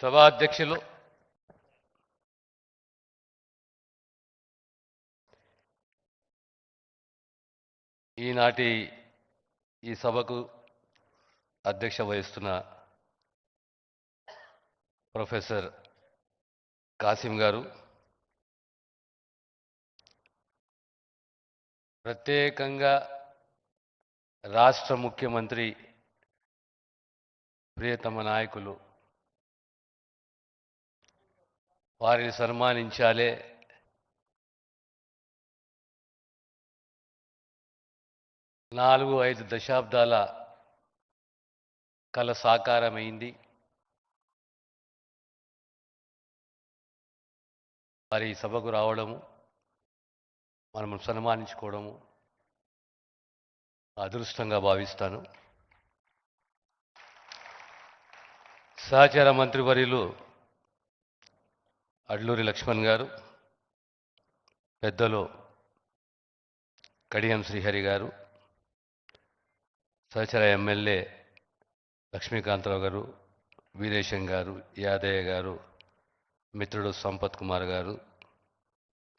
సభాధ్యక్షులు ఈనాటి ఈ సభకు అధ్యక్ష వహిస్తున్న ప్రొఫెసర్ కాసిం గారు, ప్రత్యేకంగా రాష్ట్ర ముఖ్యమంత్రి ప్రియతమ నాయకులు వారిని సన్మానించాలే. 4-5 దశాబ్దాల కల సాకారమైంది. వారి సభకు రావడము, మనము సన్మానించుకోవడము అదృష్టంగా భావిస్తాను. సహచార మంత్రివర్యులు అడ్లూరి లక్ష్మణ్ గారు, పెద్దలు కడియం శ్రీహరి గారు, సహచర ఎమ్మెల్యే లక్ష్మీకాంతరావు గారు, వీరేశం గారు, యాదయ్య గారు, మిత్రుడు సంపత్ కుమార్ గారు,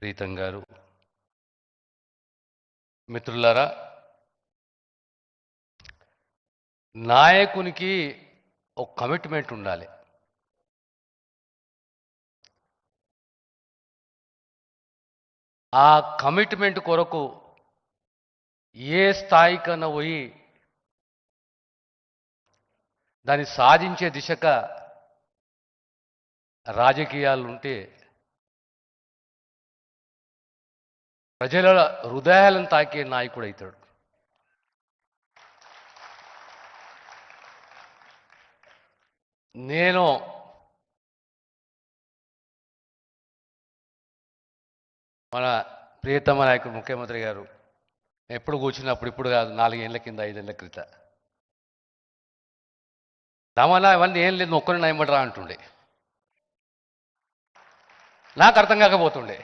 ప్రీతం గారు, మిత్రులారా, నాయకునికి ఒక కమిట్మెంట్ ఉండాలి. ఆ కమిట్మెంట్ కొరకు ఏ స్థాయికన్నా పోయి దాన్ని సాధించే దిశగా రాజకీయాలు ఉంటే ప్రజల హృదయాలను తాకే నాయకుడు అవుతాడు. నేను మన ప్రియతమ నాయకుడు ముఖ్యమంత్రి గారు ఎప్పుడు కూర్చున్నప్పుడు, ఇప్పుడు కాదు, 4 ఏళ్ల కింద 5 ఏళ్ల క్రితం, దమన అవన్నీ ఏం లేదు, ఒక్కరిని నయమడరా అంటుండే. నాకు అర్థం కాకపోతుండే.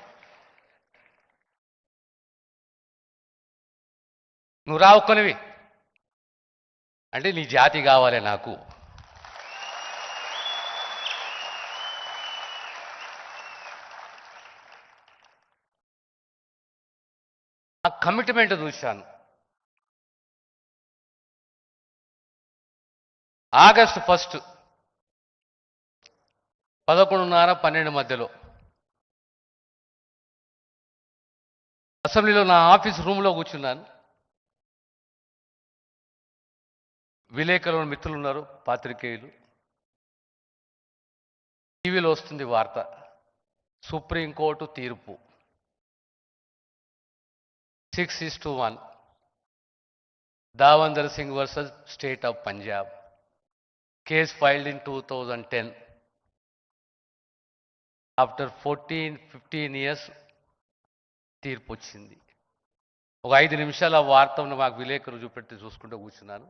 నువ్వు రా ఒక్కనివి అంటే నీ జాతి కావాలి నాకు. ఆ కమిట్మెంట్ చూశాను. ఆగస్టు 1 11:30-12 మధ్యలో అసెంబ్లీలో నా ఆఫీస్ రూమ్లో కూర్చున్నాను. విలేకరులు మిత్రులు ఉన్నారు, పాత్రికేయులు. టీవీలో వస్తుంది వార్త, సుప్రీంకోర్టు తీర్పు 6-1 Davinder Singh versus state of Punjab, case filed in 2010. After 14-15 years తీర్పు వచ్చింది. ఒక 5 నిమిషాలు ఆ వార్తను మాకు విలేకరులు చూపెట్టి చూసుకుంటూ కూర్చున్నాను.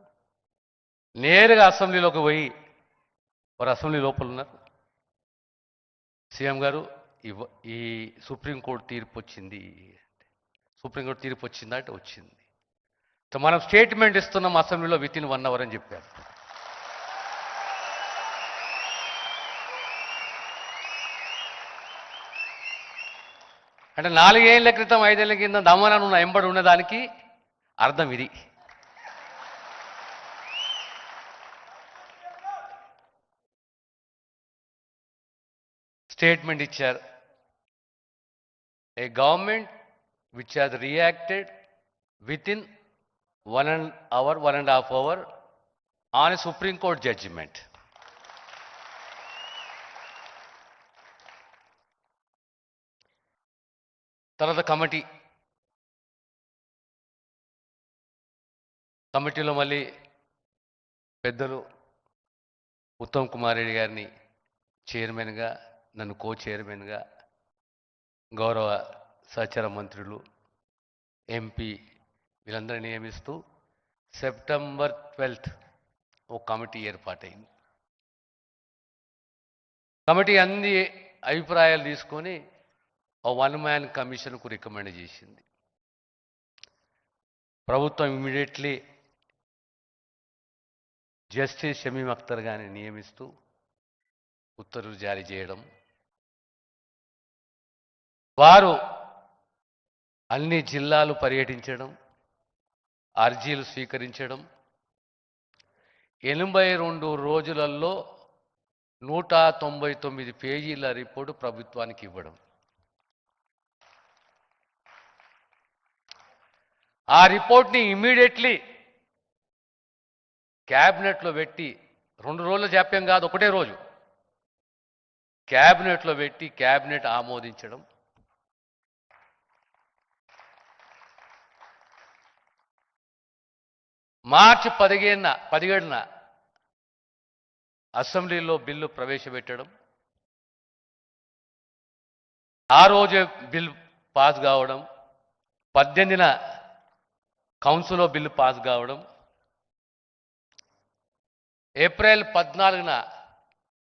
నేరుగా అసెంబ్లీలోకి పోయి, వారు అసెంబ్లీ లోపల ఉన్నారు, సీఎం గారు ఈ సుప్రీంకోర్టు తీర్పు వచ్చింది. సుప్రీంకోర్టు తీర్పు వచ్చిందా అంటే వచ్చింది. మనం స్టేట్మెంట్ ఇస్తున్నాం అసెంబ్లీలో వితిన్ 1 అవర్ అని చెప్పారు. అంటే 4 ఏళ్ల క్రితం 5 ఏళ్ల కింద దమన నువ్వు ఎంబడి ఉన్నదానికి అర్థం ఇది. స్టేట్మెంట్ ఇచ్చారు. ఏ government which has reacted within 1 hour, 1.5 hour on a Supreme Court judgment. తర్వాత కమిటీలో మళ్ళీ పెద్దలు ఉత్తమ్ కుమార్ రెడ్డి గారిని చైర్మన్గా, నన్ను కో చైర్మన్గా, గౌరవ సహచర మంత్రులు, ఎంపీ వీళ్ళందరినీ నియమిస్తూ సెప్టెంబర్ 12 ఓ కమిటీ ఏర్పాటైంది. కమిటీ అన్ని అభిప్రాయాలు తీసుకొని ఓ 1 మ్యాన్ కమిషన్కు రికమెండ్ చేసింది. ప్రభుత్వం ఇమ్మీడియట్లీ జస్టిస్ షమీమ్ అఖ్తర్ గారిని నియమిస్తూ ఉత్తర్వులు జారీ చేయడం, వారు అన్ని జిల్లాలు పర్యటించడం, అర్జీలు స్వీకరించడం, 82 రోజులలో 199 పేజీల రిపోర్టు ప్రభుత్వానికి ఇవ్వడం. ఆ రిపోర్ట్ని ఇమ్మీడియట్లీ క్యాబినెట్లో పెట్టి, 2 రోజుల జాప్యం కాదు, ఒకటే రోజు క్యాబినెట్లో పెట్టి క్యాబినెట్ ఆమోదించడం, మార్చి 17న అసెంబ్లీలో బిల్లు ప్రవేశపెట్టడం, ఆ రోజే బిల్ పాస్ కావడం, 18న కౌన్సిల్లో బిల్లు పాస్ కావడం, ఏప్రిల్ 14న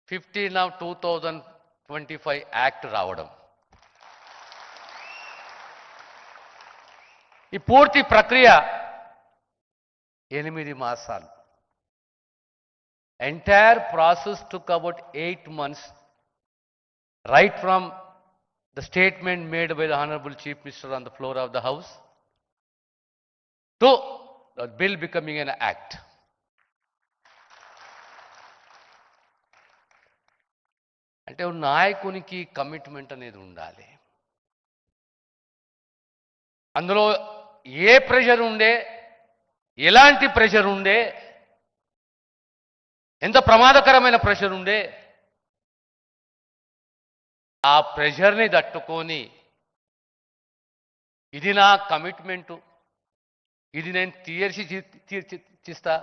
15/2025 యాక్ట్ రావడం. ఈ పూర్తి ప్రక్రియ 8 మాసాలు. Entire process took about 8 months, right from the statement made by the Honorable Chief Minister on the floor of the House to the bill becoming an act. అంటే నాయకునికి commitment అనేది ఉండాలి. అందులో ఏ ప్రెషర్ ఉండే, ఎలాంటి ప్రెషర్ ఉండే, ఎంత ప్రమాదకరమైన ప్రెషర్ ఉండే, ఆ ప్రెషర్ని తట్టుకొని ఇది నా కమిట్మెంటు, ఇది నేను తీర్చిస్తా,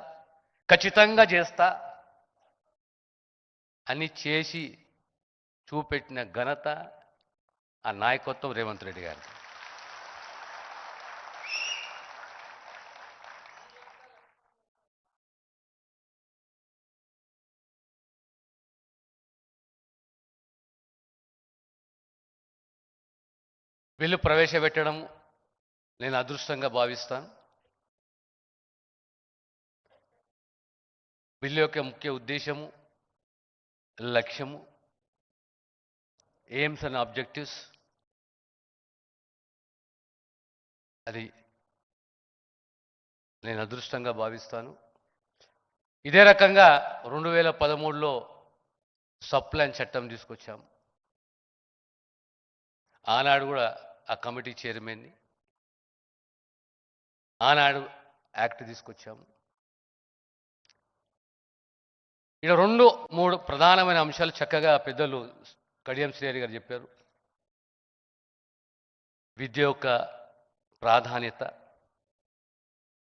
ఖచ్చితంగా చేస్తా అని చేసి చూపెట్టిన ఘనత ఆ నాయకత్వం రేవంత్ రెడ్డి గారు. బిల్లు ప్రవేశపెట్టడం నేను అదృష్టంగా భావిస్తాను. బిల్లు యొక్క ముఖ్య ఉద్దేశము, లక్ష్యము, ఎయిమ్స్ అండ్ ఆబ్జెక్టివ్స్, అది నేను అదృష్టంగా భావిస్తాను. ఇదే రకంగా 2013లో సబ్ప్లాన్ చట్టం తీసుకొచ్చాం. ఆనాడు కూడా ఆ కమిటీ చైర్మన్ని, ఆనాడు యాక్ట్ తీసుకొచ్చాము. ఇక్కడ 2-3 ప్రధానమైన అంశాలు చక్కగా పెద్దలు కడియం శ్రీహరి గారు చెప్పారు. విద్య యొక్క ప్రాధాన్యత.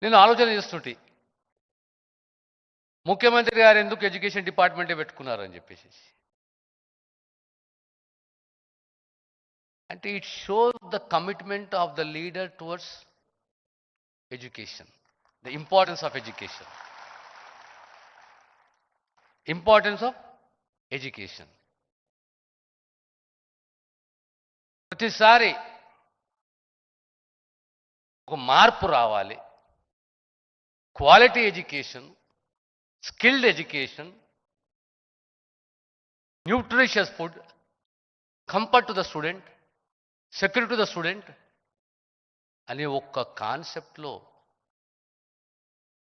నేను ఆలోచన చేస్తుంటే ముఖ్యమంత్రి గారు ఎందుకు ఎడ్యుకేషన్ డిపార్ట్మెంటే పెట్టుకున్నారని చెప్పేసి. అంటే it shows the commitment of the leader towards education, the importance of education, importance of education. ప్రతిసారి ఒక మార్పు రావాలి. Quality education, skilled education, nutritious food, comfort to the student, security to the student అనే ఒక్క కాన్సెప్ట్లో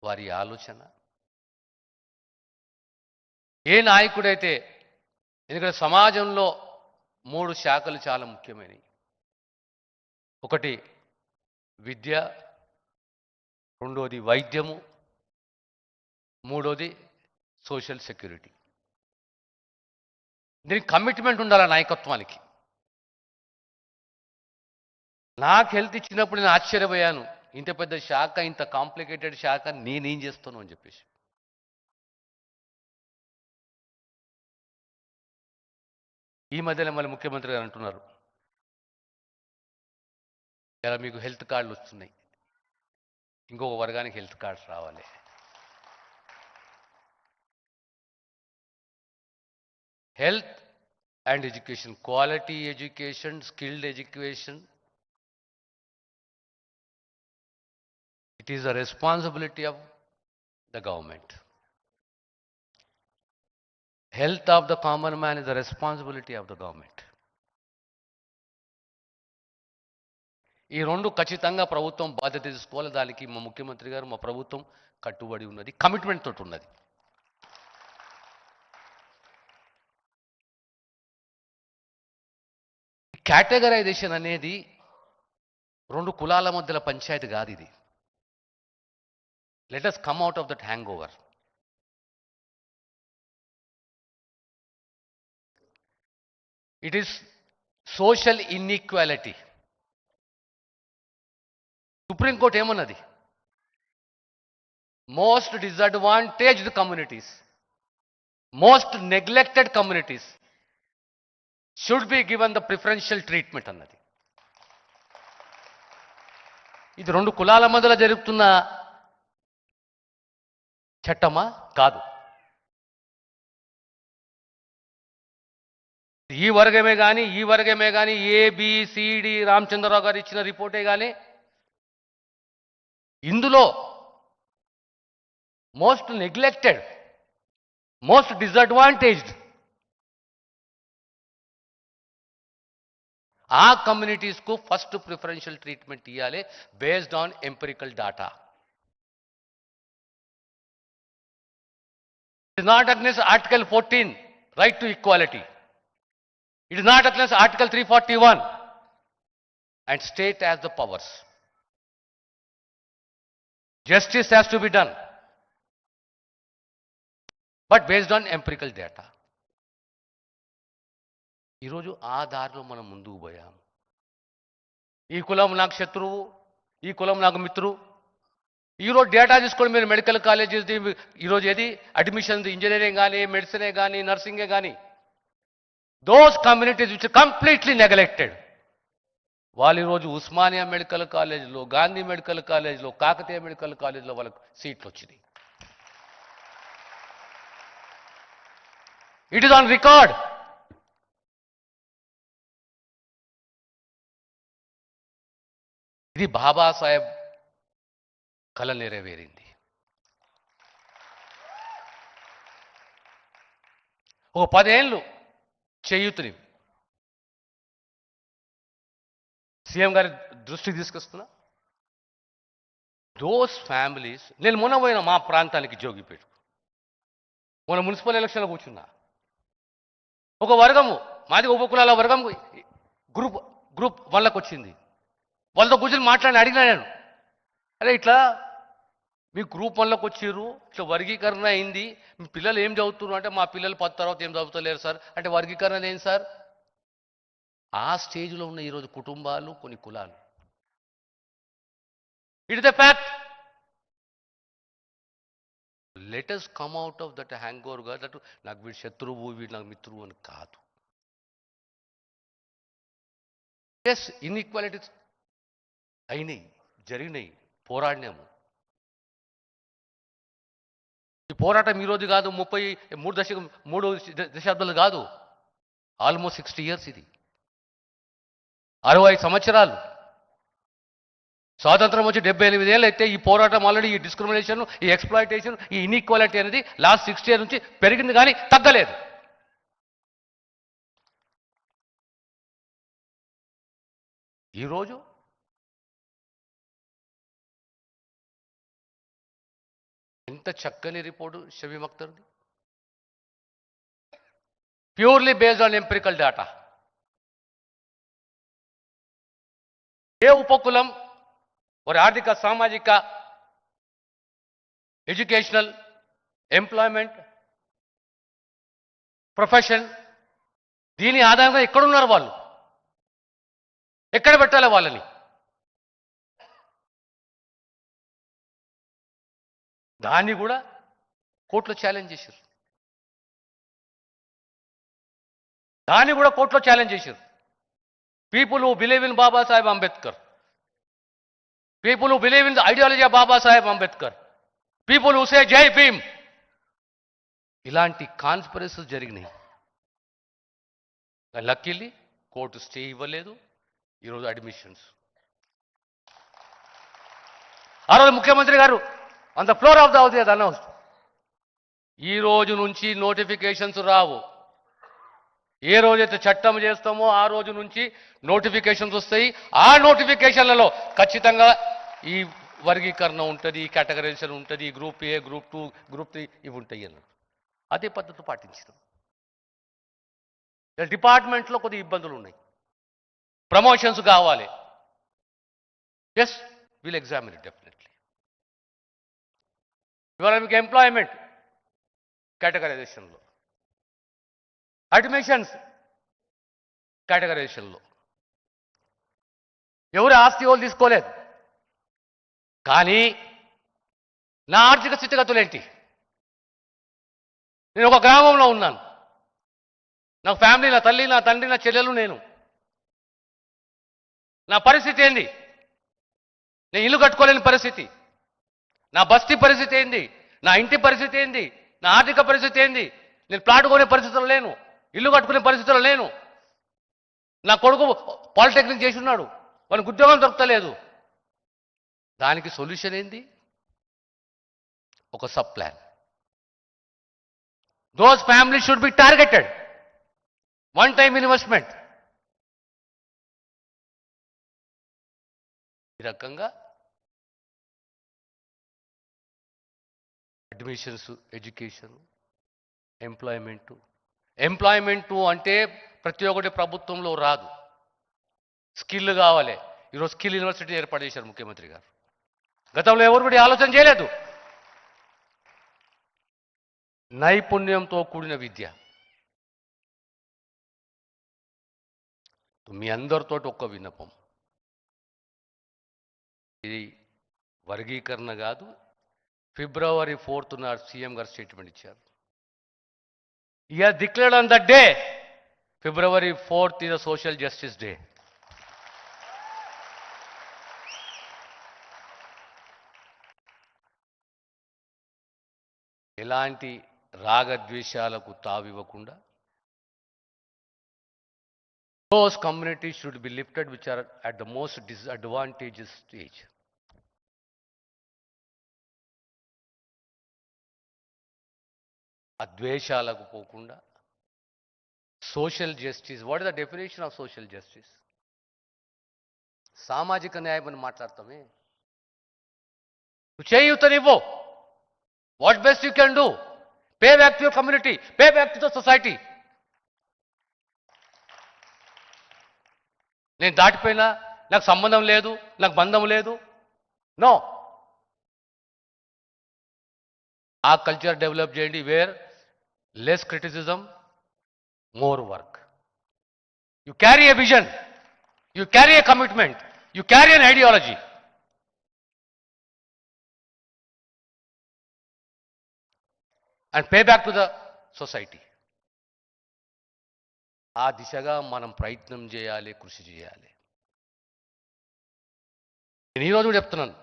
వారి ఆలోచన. ఏ నాయకుడైతే, ఎందుకంటే సమాజంలో 3 శాఖలు చాలా ముఖ్యమైనవి. ఒకటి విద్య, రెండోది వైద్యము, మూడోది సోషల్ సెక్యూరిటీ. దీనికి కమిట్మెంట్ ఉండాలి నాయకత్వానికి. నాకు హెల్త్ ఇచ్చినప్పుడు నేను ఆశ్చర్యపోయాను, ఇంత పెద్ద శాఖ, ఇంత కాంప్లికేటెడ్ శాఖ నేనేం చేస్తాను అని చెప్పేసి. ఈ మధ్యలో మళ్ళీ ముఖ్యమంత్రి గారు అంటున్నారు, ఇలా మీకు హెల్త్ కార్డులు వస్తున్నాయి, ఇంకొక వర్గానికి హెల్త్ కార్డ్స్ రావాలి. Health and education, quality education, skilled education, it is a responsibility of the government. Health of the common man is the responsibility of the government. ఈ రెండు ఖచ్చితంగా ప్రభుత్వం బాధ్యత తీసుకోవాలి. దానికి మా ముఖ్యమంత్రి గారు, మా ప్రభుత్వం కట్టుబడి ఉన్నది, కమిట్మెంట్ తోటి ఉన్నది. కేటగరైజేషన్ అనేది రెండు కులాల మధ్యల పంచాయతీ కాదు ఇది. Let us come out of that hangover. It is social inequality. Supreme court ఏమన్నది? Most disadvantaged communities, most neglected communities should be given the preferential treatment అన్నది. ఇది రెండు కులాల మధ్యలో జరుగుతున్న చట్టమా? కాదు. ఈ వర్గమే కానీ ఏబిసిడి రామచంద్రరావు గారు ఇచ్చిన రిపోర్టే కానీ ఇందులో మోస్ట్ నెగ్లెక్టెడ్, మోస్ట్ డిసడ్వాంటేజ్డ్ ఆ కమ్యూనిటీస్కు ఫస్ట్ ప్రిఫరెన్షియల్ ట్రీట్మెంట్ ఇవ్వాలి based on empirical data. It is not against article 14 right to equality. It is not against Article 341 and state has the powers. Justice has to be done, but based on empirical data. ఈరోజు ఆ దారిలో మనం ముందుకు పోయాం. ఈ కులం నాకు శత్రువు, ఈ కులం నాకు మిత్రువు. ఈరోజు డేటా తీసుకోండి మీరు, మెడికల్ కాలేజెస్ ఈరోజు ఏది అడ్మిషన్స్, ఇంజనీరింగ్ కానీ, మెడిసినే కానీ, నర్సింగే కానీ, those communities which are completely neglected, వాళ్ళు ఈరోజు ఉస్మానియా మెడికల్ కాలేజ్లో, గాంధీ మెడికల్ కాలేజ్లో, కాకతీయ మెడికల్ కాలేజ్లో వాళ్ళకు సీట్లు వచ్చినాయి. It is on record. ఇది బాబాసాహెబ్ కల నెరవేరింది. ఒక 10 ఏళ్ళు చేయూతని సీఎం గారి దృష్టికి తీసుకొస్తున్నా. దోస్ ఫ్యామిలీస్, నేను మొన్న పోయిన మా ప్రాంతానికి జోగిపేట, మొన్న మున్సిపల్ ఎలక్షన్లో కూర్చున్నా. ఒక వర్గము, మాది ఉపకులాల వర్గం గ్రూప్ వాళ్ళకు వచ్చింది. వాళ్ళతో కూర్చొని మాట్లాడి అడిగినా నేను, అరే ఇట్లా మీ గ్రూప్ 1లోకి వచ్చిర్రు, ఇట్లా వర్గీకరణ అయింది, మీ పిల్లలు ఏం చదువుతున్నారు అంటే మా పిల్లలు 10 తర్వాత ఏం చదువుతలేరు సార్ అంటే, వర్గీకరణ ఏంటి సార్? ఆ స్టేజ్లో ఉన్న ఈరోజు కుటుంబాలు, కొన్ని కులాలు. It is the fact. Let us come out of that hang over గా, దట్ నాకు వీడు శత్రువు, వీడు నాకు మిత్రువు అని కాదు. ఎస్, ఇన్ఈక్వాలిటీస్ అయినాయి, జరిగినాయి, పోరాడినాము. ఈ పోరాటం ఈరోజు కాదు, 3 దశాబ్దాలు కాదు, ఆల్మోస్ట్ 60 years. ఇది 65 సంవత్సరాలు. స్వాతంత్రం వచ్చి 78 ఏళ్ళు అయితే ఈ పోరాటం ఆల్రెడీ, ఈ డిస్క్రిమినేషన్, ఈ ఎక్స్ప్లాయిటేషన్, ఈ ఇన్ఈక్వాలిటీ అనేది లాస్ట్ 60 years నుంచి పెరిగింది కానీ తగ్గలేదు. ఈరోజు ఎంత చక్కని రిపోర్టు షబీమ్ అఖ్తర్ది, purely based on empirical data. ఏ ఉపకులం వారి ఆర్థిక, సామాజిక, ఎడ్యుకేషనల్, ఎంప్లాయ్మెంట్, ప్రొఫెషన్, దీని ఆధారంగా ఎక్కడున్నారు వాళ్ళు, ఎక్కడ పెట్టాలి వాళ్ళని? దాన్ని కూడా కోర్టులో ఛాలెంజ్ చేశారు. People who believe in Babasaheb Ambedkar, people who believe in the ideology of Babasaheb Ambedkar, people who say జై భీమ్, ఇలాంటి కాన్స్పిరసీస్ జరిగినాయి. లక్కీలీ కోర్టు స్టే ఇవ్వలేదు. ఈరోజు అడ్మిషన్స్, ఆ రోజు ముఖ్యమంత్రి గారు on the floor of the house he has announced, ఈ రోజు నుంచి నోటిఫికేషన్స్ రావు. ఏ రోజైతే చట్టం చేస్తామో ఆ రోజు నుంచి నోటిఫికేషన్స్ వస్తాయి. ఆ నోటిఫికేషన్లలో ఖచ్చితంగా ఈ వర్గీకరణ ఉంటుంది, ఈ కేటగరైజేషన్ ఉంటుంది, గ్రూప్ ఏ, గ్రూప్ 2, గ్రూప్ 3 ఇవి ఉంటాయి అన్నారు. అదే పద్ధతి పాటించడం. డిపార్ట్మెంట్లో కొద్ది ఇబ్బందులు ఉన్నాయి. ప్రమోషన్స్ కావాలి. Yes, will examine it definitely. ఇవాళ మీకు ఎంప్లాయ్మెంట్ కేటగరైజేషన్లో, అడ్మిషన్స్ కేటగరైజేషన్లో ఎవరు ఆస్తి వాళ్ళు తీసుకోలేదు. కానీ నా ఆర్థిక స్థితిగతులు ఏంటి? నేను ఒక గ్రామంలో ఉన్నాను. నా ఫ్యామిలీ, నా తల్లి, నా తండ్రి, నా చెల్లెలు, నేను. నా పరిస్థితి ఏంది? నేను ఇల్లు కట్టుకోలేని పరిస్థితి. నా బస్తీ పరిస్థితి ఏంది? నా ఇంటి పరిస్థితి ఏంది? నా ఆర్థిక పరిస్థితి ఏంది? నేను ప్లాట్ కొనే పరిస్థితుల్లో లేను, ఇల్లు కట్టుకునే పరిస్థితుల్లో లేను. నా కొడుకు పాలిటెక్నిక్ చేసి ఉన్నాడు, వానికి ఉద్యోగం దొరకలేదు. దానికి సొల్యూషన్ ఏంది? ఒక sub plan. Those families should be targeted. One time investment. ఈ రకంగా అడ్మిషన్స్, ఎడ్యుకేషన్, ఎంప్లాయ్మెంటు అంటే ప్రతి ఒక్కటి ప్రభుత్వంలో రాదు. స్కిల్ కావాలి. ఈరోజు స్కిల్ యూనివర్సిటీ ఏర్పాటు చేశారు ముఖ్యమంత్రి గారు. గతంలో ఎవరు కూడా ఆలోచన చేయలేదు. నైపుణ్యంతో కూడిన విద్య. మీ అందరితో ఒక్క విన్నపం, ఇది వర్గీకరణ కాదు. February 4th నాడు సీఎం గారు స్టేట్మెంట్ ఇచ్చారు. He has declared on that day, February 4th is a social justice day. ఎలాంటి రాగద్వేషాలకు తావివ్వకుండా those communities should be lifted which are at the most disadvantaged stage. అద్వేషాలకు పోకుండా social justice. What is the definition of social justice? సామాజిక న్యాయం అని మాట్లాడతామే. చేయూతనివ్వు. What best you can do? Pay back to your community, pay back to the society. నేను దాటిపోయినా, నాకు సంబంధం లేదు, నాకు బంధం లేదు, నో. ఆ కల్చర్ డెవలప్ చేయండి, where less criticism, more work. You carry a vision, you carry a commitment, you carry an ideology. And pay back to the society. ఆ దిశగా మనం ప్రయత్నం చేయాలి, కృషి చేయాలి. నేను ఈరోజు కూడా చెప్తున్నాను,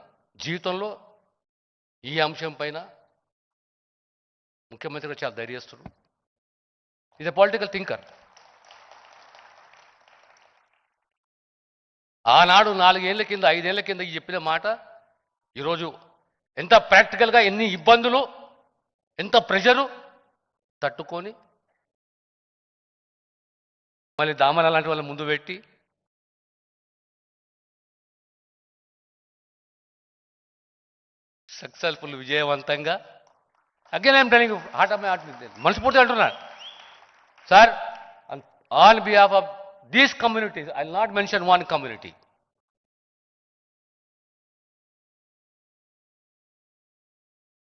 జీవితంలో ఈ అంశం పైన ముఖ్యమంత్రి గారు చాలా ధైర్యస్తుడు. Is a political thinker. ఆనాడు 4 ఏళ్ల కింద, 5 ఏళ్ల కింద చెప్పిన మాట ఈరోజు ఎంత ప్రాక్టికల్గా, ఎన్ని ఇబ్బందులు, ఎంత ప్రెషరు తట్టుకొని మళ్ళీ దామన లాంటి వాళ్ళ ముందు పెట్టి సక్సెస్ఫుల్, విజయవంతంగా. Again I'm telling you, heart of my heart, మనస్ఫూర్తిగా అంటున్నాను sir, on behalf of these communities, I will not mention one community.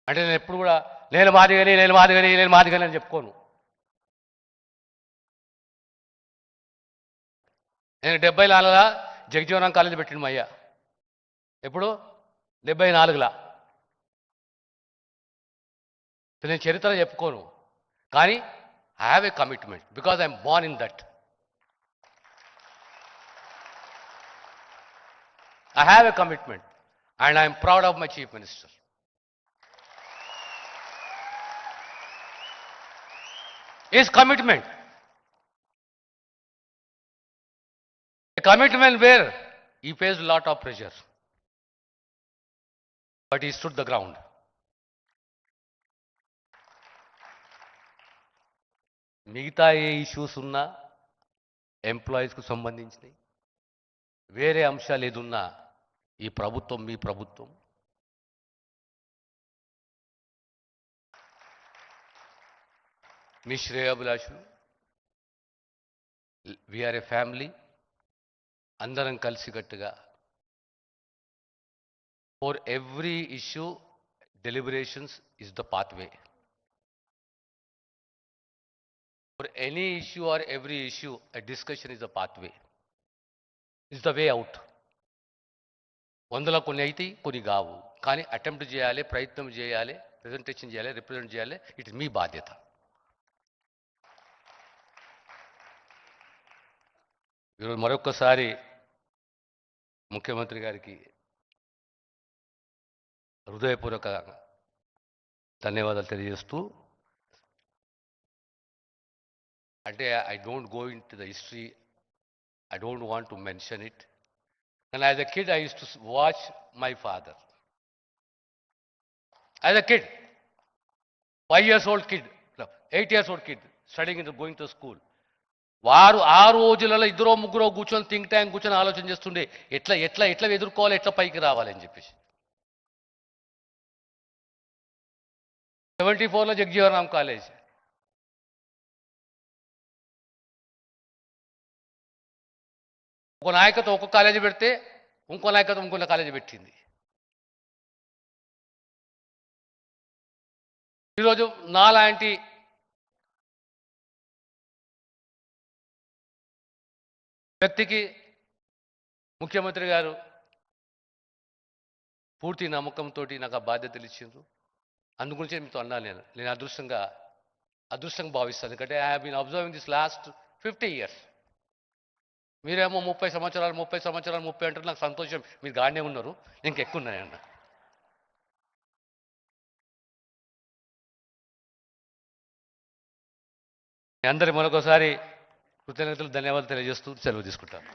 అంటే నేను ఎప్పుడు కూడా నేను మాదిగని అని చెప్పుకోను. నేను 74లా జగజీవనం కాలేజీ పెట్టిన అయ్యా. ఎప్పుడు? 74లా. నేను చరిత్ర చెప్పుకోను, కానీ I have a commitment because I'm Born in that. I have a commitment and I'm proud of my chief minister. His commitment. A commitment where he faced a lot of pressure, but he stood the ground. మిగతా ఏ issues ఉన్నా ఎంప్లాయీస్కు సంబంధించినవి వేరే అంశాలు ఏదున్నా ఈ ప్రభుత్వం మీ ప్రభుత్వం మీ శ్రేయోభిలాషులు వీఆర్ ఏ ఫ్యామిలీ అందరం కలిసికట్టుగా for every issue deliberations is the pathway. For any issue or every issue, a discussion is the pathway. Is the way out. వందల కొన్ని అయితే కొన్ని కావు కానీ అటెంప్ట్ చేయాలి ప్రయత్నం చేయాలి ప్రెజెంటేషన్ చేయాలి రిప్రజెంట్ చేయాలి ఇట్ ఇస్ మీ బాధ్యత. ఈరోజు మరొకసారి ముఖ్యమంత్రి గారికి హృదయపూర్వక ధన్యవాదాలు తెలియజేస్తూ అంటే I don't go in to the history I don't want to mention it and as a kid I use to watch my father as a kid 5 years old kid 8 years old kid studying in going to school వారు ఆ రోజులలో ఇద్దరో ముగ్గురో కూర్చొని think tank కూర్చొని ఆలోచన చేస్తుండే ఎట్లా ఎట్లా ఎట్లా ఎదుర్కోవాలి ఎట్లా పైకి రావాలి అని చెప్పేసి 74లో జగజీవనరామ్ కాలేజ్ ఒక నాయకత్వం ఒక కాలేజీ పెడితే ఇంకో నాయకత్వం ఇంకొక కాలేజీ పెట్టింది. ఈరోజు నాలాంటి వ్యక్తికి ముఖ్యమంత్రి గారు పూర్తి నమ్మకంతో నాకు ఆ బాధ్యతలు ఇచ్చిండ్రు. అందుగురించే మీతో అన్నాను నేను అదృష్టంగా భావిస్తాను. ఎందుకంటే I have been observing this last 50 years. మీరేమో 30 సంవత్సరాలు 30 అంటారు. నాకు సంతోషం, మీరు గానే ఉన్నారు, ఇంకెక్కువ ఉన్నాయన్న. మీ అందరి మరొకసారి కృతజ్ఞతలు ధన్యవాదాలు తెలియజేస్తూ సెలవు తీసుకుంటాను.